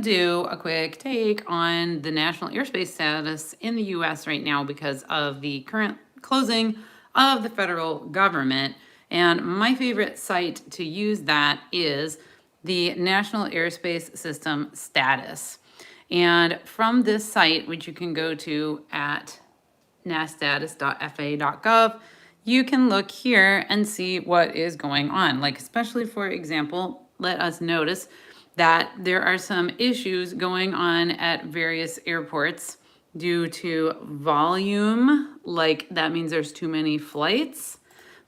to do a quick take on the national airspace status in the US right now because of the current closing of the federal government. And my favorite site to use that is the National Airspace System Status. And from this site, which you can go to at nasstatus.faa.gov, you can look here and see what is going on. Like, especially for example, let us notice that there are some issues going on at various airports due to volume. Like, that means there's too many flights.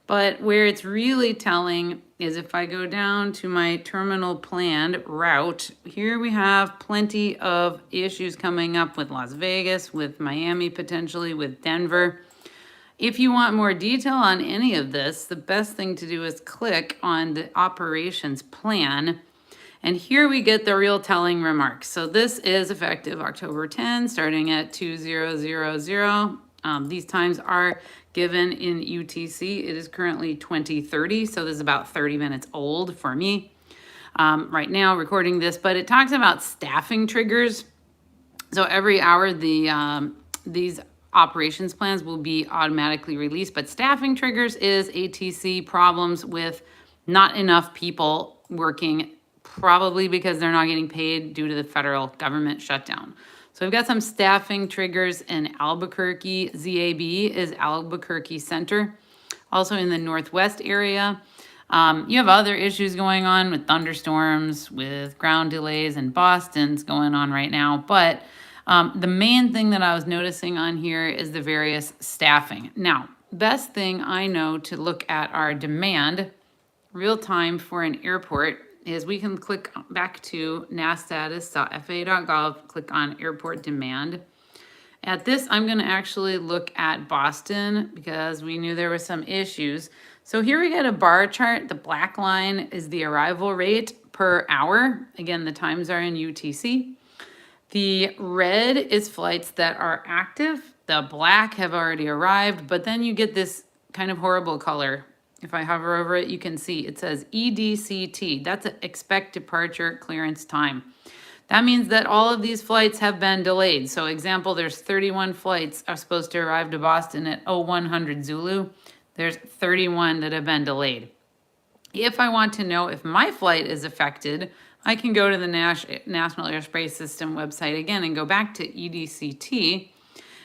But where it's really telling is if I go down to my terminal planned route, here we have plenty of issues coming up with Las Vegas, with Miami potentially, with Denver. If you want more detail on any of this, the best thing to do is click on the operations plan. And here we get the real telling remarks. So this is effective October 10, starting at 2000. These times are given in UTC. It is currently 2030, so this is about 30 minutes old for me right now recording this. But it talks about staffing triggers. So every hour, these operations plans will be automatically released. But staffing triggers is ATC problems with not enough people working, probably because they're not getting paid due to the federal government shutdown. So we've got some staffing triggers in Albuquerque. ZAB is Albuquerque Center. Also in the Northwest area. You have other issues going on with thunderstorms, with ground delays, and Boston's going on right now. But the main thing that I was noticing on here is the various staffing. Now, best thing I know to look at our demand real time for an airport is we can click back to nasstatus.faa.gov, click on airport demand. At this, I'm going to actually look at Boston because we knew there were some issues. So here we get a bar chart. The black line is the arrival rate per hour. Again, the times are in UTC. The red is flights that are active. The black have already arrived, but then you get this kind of horrible color. If I hover over it, you can see it says EDCT. That's an expect departure clearance time. That means that all of these flights have been delayed. So example, there's 31 flights are supposed to arrive to Boston at 0100 Zulu. There's 31 that have been delayed. If I want to know if my flight is affected, I can go to the National Airspace System website again and go back to EDCT.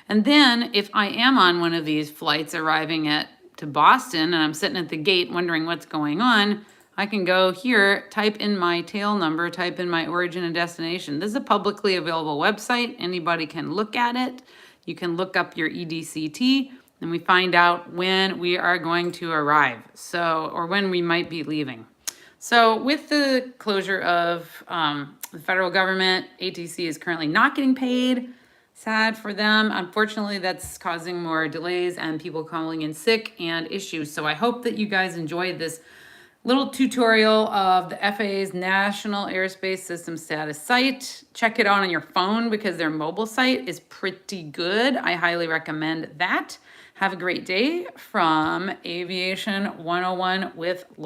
And then if I am on one of these flights arriving to Boston and I'm sitting at the gate wondering what's going on, I can go here, type in my tail number, type in my origin and destination. This is a publicly available website. Anybody can look at it. You can look up your EDCT and we find out when we are going to arrive. So, or when we might be leaving. So with the closure of the federal government, ATC is currently not getting paid. Sad for them. Unfortunately, that's causing more delays and people calling in sick and issues. So I hope that you guys enjoyed this little tutorial of the FAA's National Airspace System Status site. Check it out on your phone because their mobile site is pretty good. I highly recommend that. Have a great day from Aviation 101 with Laura.